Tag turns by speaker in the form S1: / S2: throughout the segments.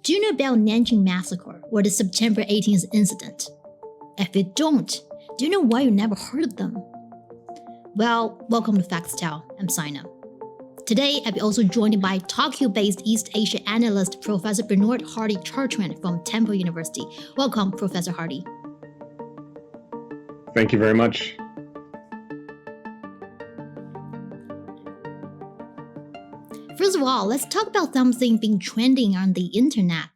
S1: Do you know about Nanjing Massacre or the September 18th incident? If you don't, do you know why you never heard of them? Well, welcome to Facts Tell. I'm Sino. Today, I'll be also joined by Tokyo-based East Asia analyst Professor Benoit Hardy-Chartrand from Temple University. Welcome, Professor Hardy.
S2: Thank you very much.
S1: First of all, let's talk about something being trending on the internet.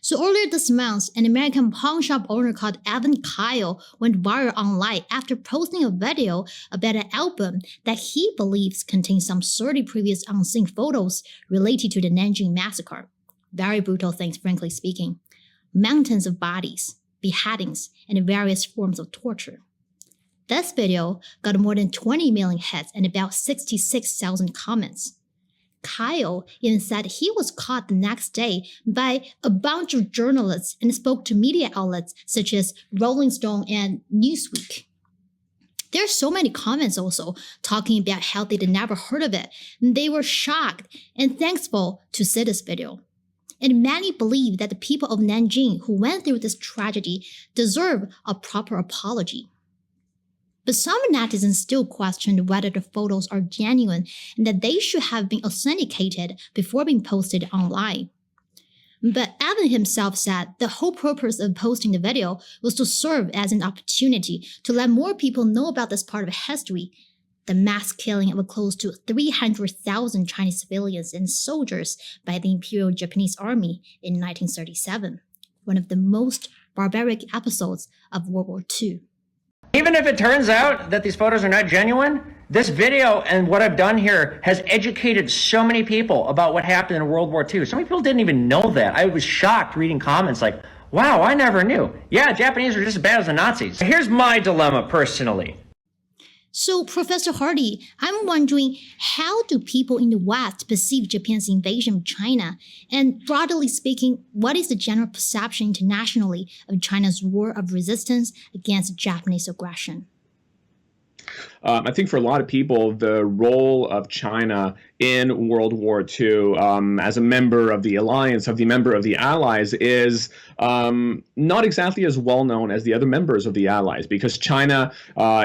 S1: So earlier this month, an American pawn shop owner called Evan Kail went viral online after posting a video about an album that he believes contains some 30 previous unseen photos related to the Nanjing Massacre. Very brutal things, frankly speaking. Mountains of bodies, beheadings, and various forms of torture. This video got more than 20 million hits and about 66,000 comments. Kail even said he was caught the next day by a bunch of journalists and spoke to media outlets such as Rolling Stone and Newsweek. There are so many comments also talking about how they'd never heard of it. They were shocked and thankful to see this video. And many believe that the people of Nanjing who went through this tragedy deserve a proper apology. But some netizens still questioned whether the photos are genuine and that they should have been authenticated before being posted online. But Evan himself said the whole purpose of posting the video was to serve as an opportunity to let more people know about this part of history, the mass killing of close to 300,000 Chinese civilians and soldiers by the Imperial Japanese Army in 1937, one of the most barbaric episodes of World War II.
S3: Even if it turns out that these photos are not genuine, this video and what I've done here has educated so many people about what happened in World War II. So many people didn't even know that. I was shocked reading comments like, wow, I never knew. Yeah, Japanese are just as bad as the Nazis. Here's my dilemma personally.
S1: So, Professor Hardy, I'm wondering, how do people in the West perceive Japan's invasion of China? And broadly speaking, what is the general perception internationally of China's war of resistance against Japanese aggression?
S2: I think for a lot of people, the role of China in World War II as a member of the alliance, a member of the Allies, is not exactly as well known as the other members of the Allies, because China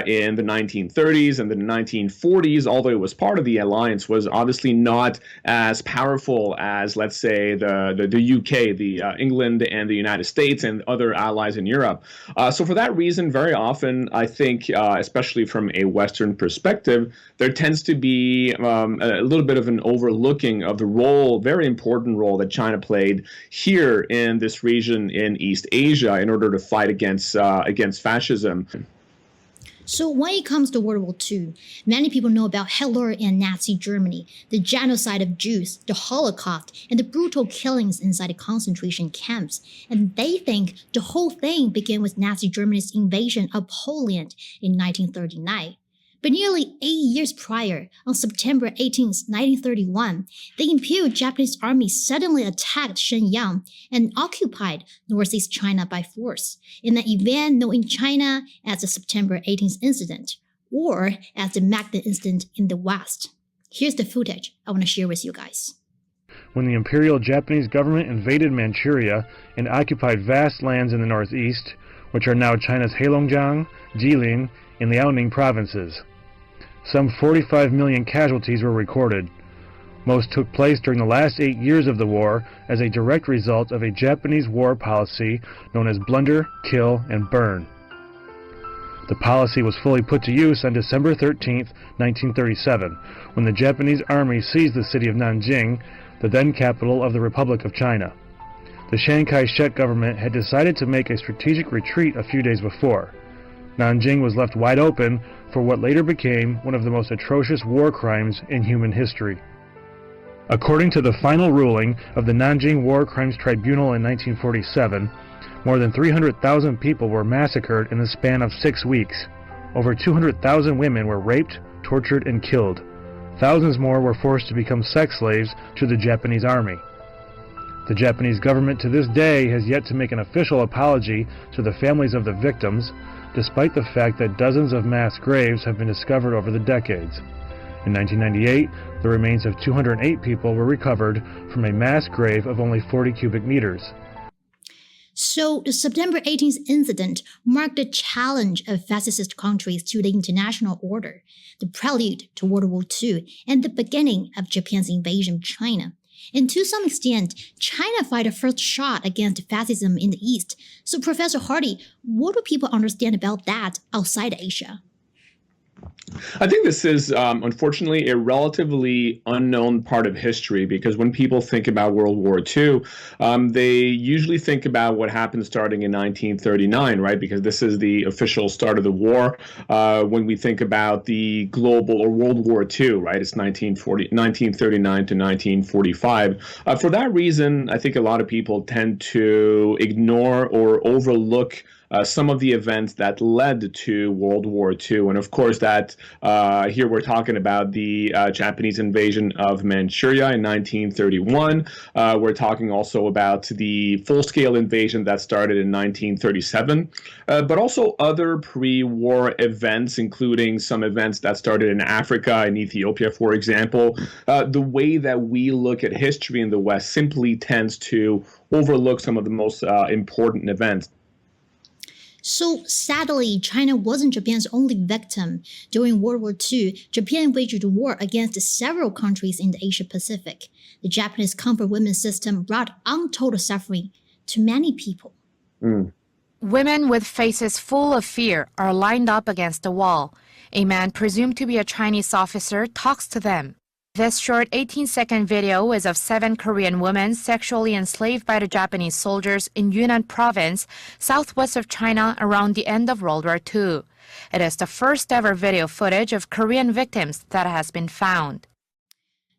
S2: in the 1930s and the 1940s, although it was part of the alliance, was obviously not as powerful as, let's say, the UK, the England and the United States and other allies in Europe. So for that reason, very often, I think, especially from a Western perspective, there tends to be a little bit of an overlooking of the role, very important role that China played here in this region in East Asia in order to fight against fascism.
S1: So when it comes to World War II, many people know about Hitler and Nazi Germany, the genocide of Jews, the Holocaust, and the brutal killings inside the concentration camps. And they think the whole thing began with Nazi Germany's invasion of Poland in 1939. But nearly 8 years prior, on September 18, 1931, the Imperial Japanese Army suddenly attacked Shenyang and occupied Northeast China by force, in an event known in China as the September 18th incident, or as the Magna incident in the West. Here's the footage I want to share with you guys.
S4: When the Imperial Japanese government invaded Manchuria and occupied vast lands in the northeast, which are now China's Heilongjiang, Jilin, and Liaoning provinces. Some 45 million casualties were recorded. Most took place during the last 8 years of the war as a direct result of a Japanese war policy known as Blunder, Kill, and Burn. The policy was fully put to use on December 13, 1937, when the Japanese army seized the city of Nanjing, the then capital of the Republic of China. The Chiang Kai-shek government had decided to make a strategic retreat a few days before. Nanjing was left wide open for what later became one of the most atrocious war crimes in human history. According to the final ruling of the Nanjing War Crimes Tribunal in 1947, more than 300,000 people were massacred in the span of 6 weeks. Over 200,000 women were raped, tortured, and killed. Thousands more were forced to become sex slaves to the Japanese army. The Japanese government to this day has yet to make an official apology to the families of the victims, despite the fact that dozens of mass graves have been discovered over the decades. In 1998, The remains of 208 people were recovered from a mass grave of only 40 cubic meters.
S1: So the September 18th incident marked the challenge of fascist countries to the international order, the prelude to World War II, and the beginning of Japan's invasion of China. And to some extent, China fired the first shot against fascism in the East. So Professor Hardy, what do people understand about that outside Asia?
S2: I think this is, unfortunately, a relatively unknown part of history, because when people think about World War II, they usually think about what happened starting in 1939, right? Because this is the official start of the war. When we think about the global or World War II, right, it's 1939 to 1945. For that reason, I think a lot of people tend to ignore or overlook some of the events that led to World War II. And of course, that here we're talking about the Japanese invasion of Manchuria in 1931. We're talking also about the full-scale invasion that started in 1937, but also other pre-war events, including some events that started in Africa and Ethiopia, for example. The way that we look at history in the West simply tends to overlook some of the most important events.
S1: So sadly, China wasn't Japan's only victim. During World War II, Japan waged war against several countries in the Asia-Pacific. The Japanese comfort women system brought untold suffering to many people.
S5: Women with faces full of fear are lined up against a wall. A man presumed to be a Chinese officer talks to them. This short 18-second video is of 7 Korean women sexually enslaved by the Japanese soldiers in Yunnan province, southwest of China, around the end of World War II. It is the first ever video footage of Korean victims that has been found.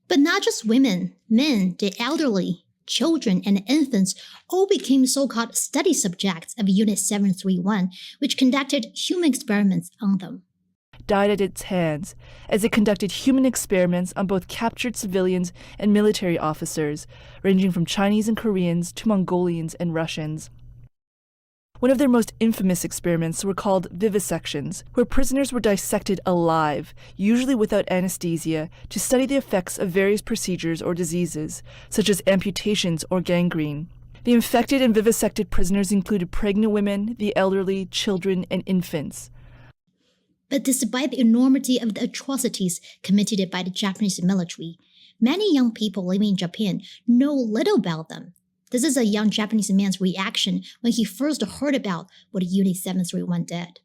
S1: But not just women, men, the elderly, children, and infants all became so-called study subjects of Unit 731, which conducted human experiments on them.
S6: Died at its hands as it conducted human experiments on both captured civilians and military officers, ranging from Chinese and Koreans to Mongolians and Russians. One of their most infamous experiments were called vivisections, where prisoners were dissected alive, usually without anesthesia, to study the effects of various procedures or diseases, such as amputations or gangrene. The infected and vivisected prisoners included pregnant women, the elderly, children, and infants.
S1: But despite the enormity of the atrocities committed by the Japanese military, many young people living in Japan know little about them. This is a young Japanese man's reaction when he first heard about what Unit 731 did.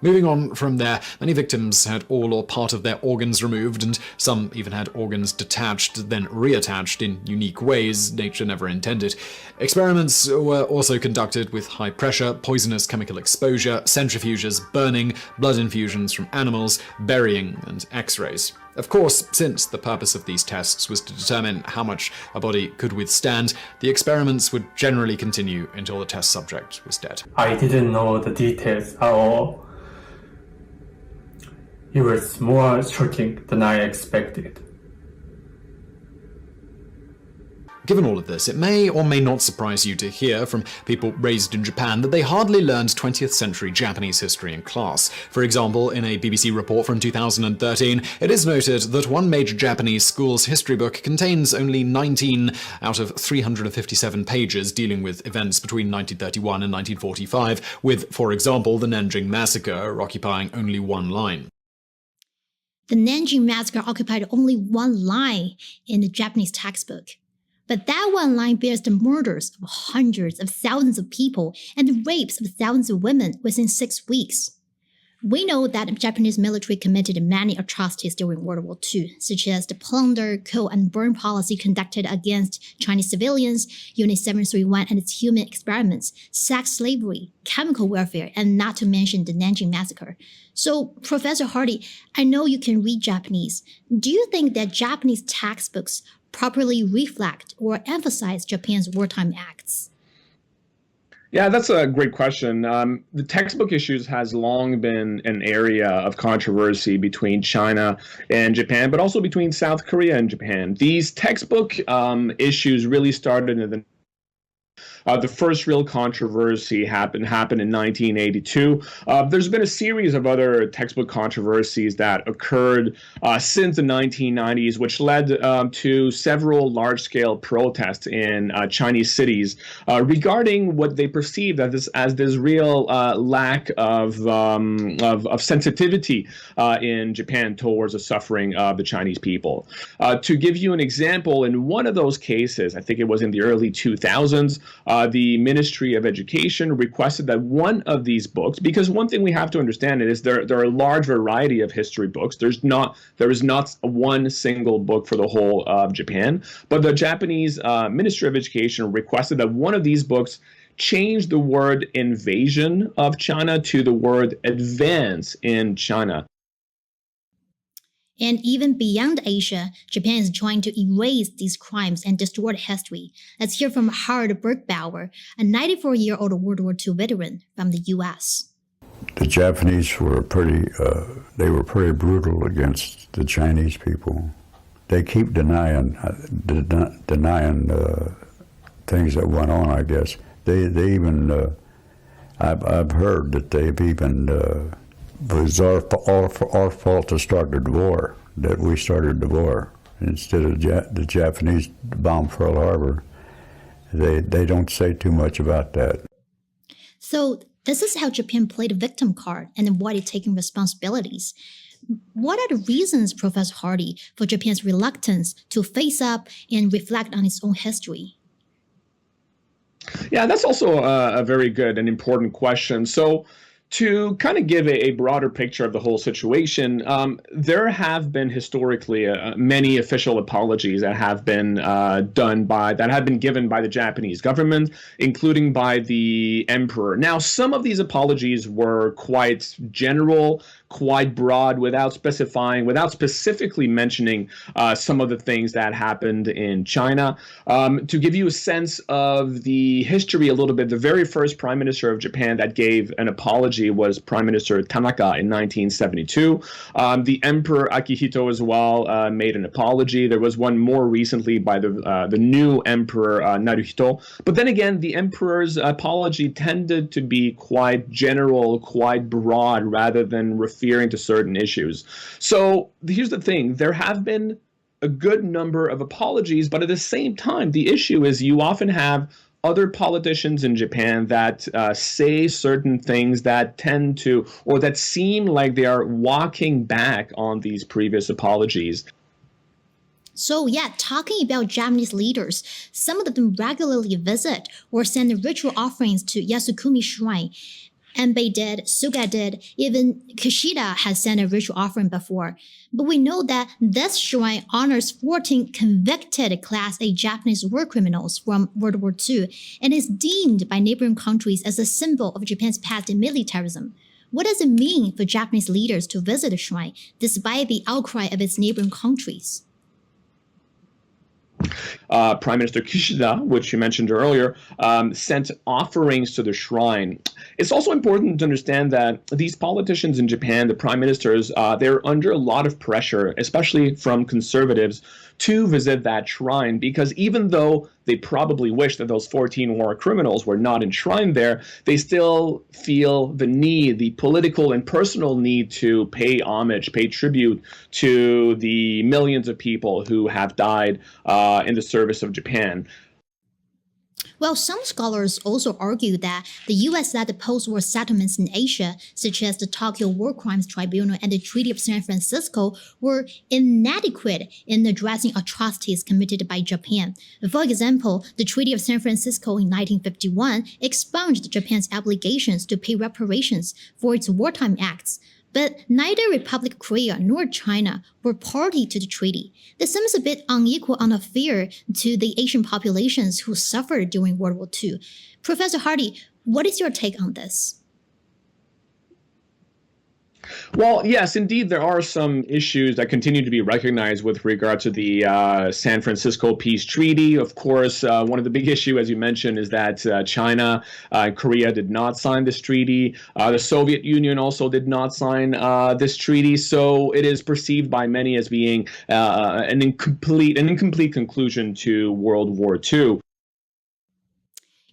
S7: Moving on from there, many victims had all or part of their organs removed, and some even had organs detached, then reattached in unique ways nature never intended. Experiments were also conducted with high pressure, poisonous chemical exposure, centrifuges, burning, blood infusions from animals, burying, and x-rays. Of course, since the purpose of these tests was to determine how much a body could withstand, the experiments would generally continue until the test subject was dead.
S8: I didn't know the details at all. It was more shocking than I expected.
S7: Given all of this, it may or may not surprise you to hear from people raised in Japan that they hardly learned 20th century Japanese history in class. For example, in a BBC report from 2013, it is noted that one major Japanese school's history book contains only 19 out of 357 pages dealing with events between 1931 and 1945, with, for example, the Nanjing Massacre occupying only one line.
S1: The Nanjing Massacre occupied only one line in the Japanese textbook. But that one line bears the murders of hundreds of thousands of people and the rapes of thousands of women within 6 weeks. We know that the Japanese military committed many atrocities during World War II, such as the plunder, kill, and burn policy conducted against Chinese civilians, Unit 731 and its human experiments, sex slavery, chemical warfare, and not to mention the Nanjing Massacre. So, Professor Hardy, I know you can read Japanese. Do you think that Japanese textbooks properly reflect or emphasize Japan's wartime acts?
S2: Yeah, that's a great question. The textbook issues has long been an area of controversy between China and Japan, but also between South Korea and Japan. These textbook issues really started in the The first real controversy happened in 1982. There's been a series of other textbook controversies that occurred since the 1990s, which led to several large-scale protests in Chinese cities regarding what they perceived as this real lack of sensitivity in Japan towards the suffering of the Chinese people. To give you an example, in one of those cases, I think it was in the early 2000s, the Ministry of Education requested that one of these books, because one thing we have to understand is there are a large variety of history books. There is not one single book for the whole of Japan, but the Japanese Ministry of Education requested that one of these books change the word invasion of China to the word advance in China.
S1: And even beyond Asia, Japan is trying to erase these crimes and distort history. Let's hear from Howard Bergbauer, a 94-year-old World War II veteran from the U.S.
S9: The Japanese were pretty brutal against the Chinese people. They keep denying things that went on, I guess. They even, I've heard that they've even, was our fault to start the war, that we started the war. Instead of the Japanese bomb Pearl Harbor, they don't say too much about that.
S1: So this is how Japan played a victim card and avoided taking responsibilities. What are the reasons, Professor Hardy, for Japan's reluctance to face up and reflect on its own history?
S2: Yeah, that's also a very good and important question. So to kind of give a broader picture of the whole situation, there have been historically many official apologies that have been given by the Japanese government, including by the emperor. Now, some of these apologies were quite general, quite broad, without specifically mentioning some of the things that happened in China. To give you a sense of the history a little bit, the very first prime minister of Japan that gave an apology was Prime Minister Tanaka in 1972. The Emperor Akihito as well made an apology. There was one more recently by the new Emperor Naruhito. But then again, the emperor's apology tended to be quite general, quite broad, rather than referring to certain issues. So here's the thing. There have been a good number of apologies, but at the same time, the issue is you often have other politicians in Japan that say certain things that tend to, or that seem like they are walking back on these previous apologies.
S1: So yeah, talking about Japanese leaders, some of them regularly visit or send ritual offerings to Yasukuni Shrine. Enbei did, Suga did, even Kishida has sent a ritual offering before. But we know that this shrine honors 14 convicted Class A Japanese war criminals from World War II and is deemed by neighboring countries as a symbol of Japan's past in militarism. What does it mean for Japanese leaders to visit the shrine, despite the outcry of its neighboring countries?
S2: Prime Minister Kishida, which you mentioned earlier, sent offerings to the shrine. It's also important to understand that these politicians in Japan, the prime ministers, they're under a lot of pressure, especially from conservatives, to visit that shrine, because even though they probably wish that those 14 war criminals were not enshrined there, they still feel the need, the political and personal need to pay homage, pay tribute to the millions of people who have died in the service of Japan.
S1: Well, some scholars also argue that the U.S. led the post-war settlements in Asia, such as the Tokyo War Crimes Tribunal and the Treaty of San Francisco, were inadequate in addressing atrocities committed by Japan. For example, the Treaty of San Francisco in 1951 expunged Japan's obligations to pay reparations for its wartime acts. But neither Republic of Korea nor China were party to the treaty. This seems a bit unequal and unfair to the Asian populations who suffered during World War II. Professor Hardy, what is your take on this?
S2: Well, yes, indeed, there are some issues that continue to be recognized with regard to the San Francisco Peace Treaty. Of course, one of the big issues, as you mentioned, is that China and Korea did not sign this treaty. The Soviet Union also did not sign this treaty. So it is perceived by many as being an incomplete conclusion to World War II.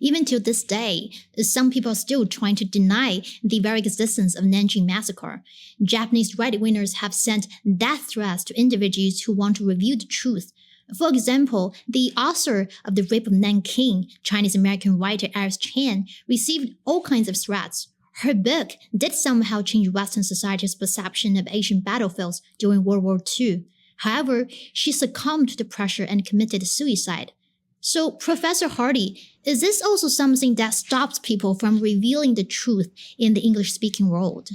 S1: Even to this day, some people are still trying to deny the very existence of Nanjing massacre. Japanese right-wingers have sent death threats to individuals who want to reveal the truth. For example, the author of The Rape of Nanking, Chinese-American writer Iris Chang, received all kinds of threats. Her book did somehow change Western society's perception of Asian battlefields during World War II. However, she succumbed to the pressure and committed suicide. So, Professor Hardy, is this also something that stops people from revealing the truth in the English-speaking world?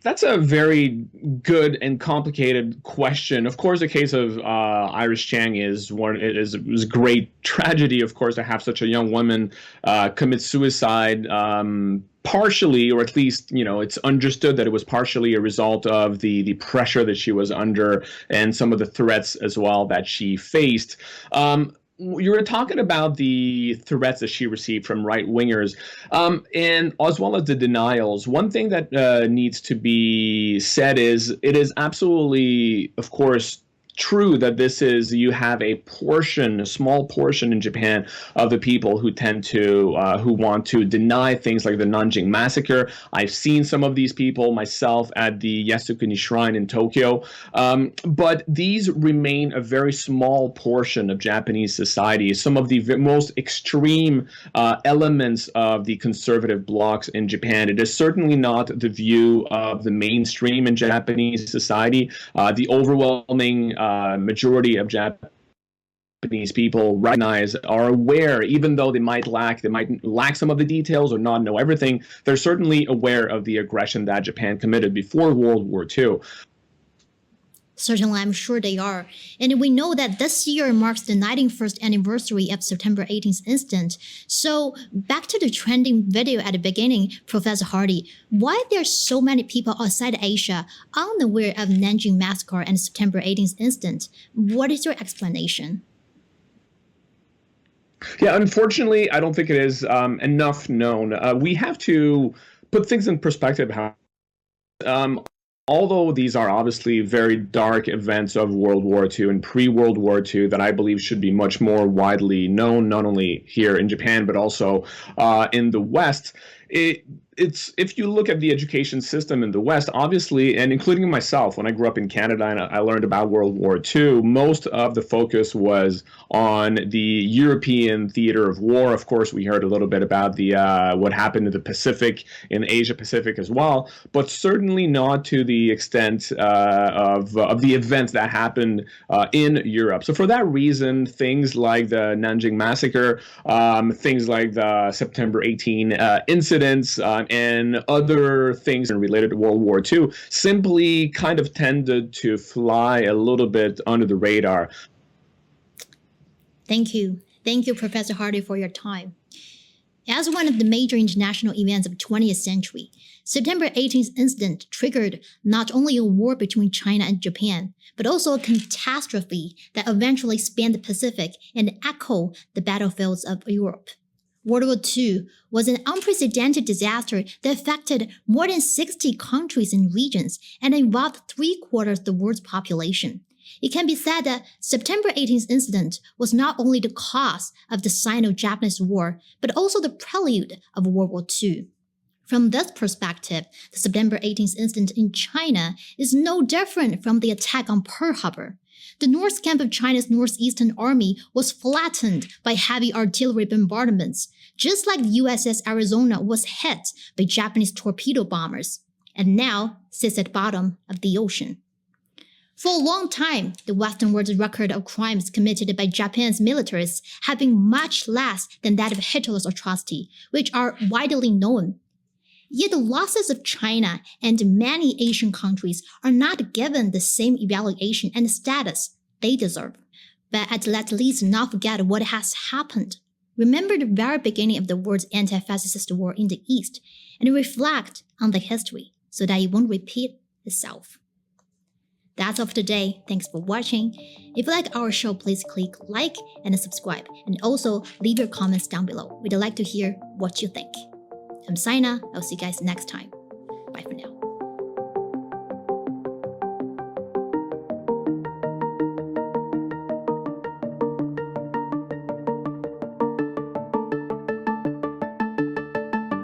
S2: That's a very good and complicated question. Of course, the case of Iris Chang is a great tragedy, of course, to have such a young woman commit suicide. Partially, or at least, it's understood that it was partially a result of the pressure that she was under and some of the threats as well that she faced. You were talking about the threats that she received from right-wingers, and as well as the denials. One thing that needs to be said is it is absolutely, of course, true that you have a small portion in Japan of the people who tend to, who want to deny things like the Nanjing massacre. I've seen some of these people myself at the Yasukuni Shrine in Tokyo, but these remain a very small portion of Japanese society. Some of the most extreme elements of the conservative blocs in Japan. It is certainly not the view of the mainstream in Japanese society. The overwhelming majority of Japanese people are aware, even though they might lack some of the details or not know everything, they're certainly aware of the aggression that Japan committed before World War II.
S1: Certainly, I'm sure they are. And we know that this year marks the 91st anniversary of September 18th incident. So back to the trending video at the beginning, Professor Hardy, why there are so many people outside Asia unaware of Nanjing massacre and September 18th incident? What is your explanation?
S2: Yeah, unfortunately, I don't think it is enough known. We have to put things in perspective. Although these are obviously very dark events of World War II and pre-World War II that I believe should be much more widely known, not only here in Japan, but also in the West, if you look at the education system in the West, obviously, and including myself, when I grew up in Canada and I learned about World War II, most of the focus was on the European theater of war. Of course, we heard a little bit about the what happened in the Pacific, in Asia Pacific as well, but certainly not to the extent of the events that happened in Europe. So for that reason, things like the Nanjing massacre, things like the September 18 incidents, and other things related to World War II simply kind of tended to fly a little bit under the radar.
S1: Thank you. Thank you, Professor Hardy, for your time. As one of the major international events of the 20th century, September 18th incident triggered not only a war between China and Japan, but also a catastrophe that eventually spanned the Pacific and echoed the battlefields of Europe. World War II was an unprecedented disaster that affected more than 60 countries and regions and involved 3/4 of the world's population. It can be said that September 18th incident was not only the cause of the Sino-Japanese War, but also the prelude of World War II. From this perspective, the September 18th incident in China is no different from the attack on Pearl Harbor. The North camp of China's Northeastern Army was flattened by heavy artillery bombardments, just like the USS Arizona was hit by Japanese torpedo bombers, and now sits at the bottom of the ocean. For a long time, the Western world's record of crimes committed by Japan's militarists have been much less than that of Hitler's atrocity, which are widely known. Yet the losses of China and many Asian countries are not given the same evaluation and status they deserve. But let's at least not forget what has happened. Remember the very beginning of the world's anti-Fascist war in the East and reflect on the history so that it won't repeat itself. That's all for today. Thanks for watching. If you like our show, please click like and subscribe, and also leave your comments down below. We'd like to hear what you think. I'm Sina. I'll see you guys next time.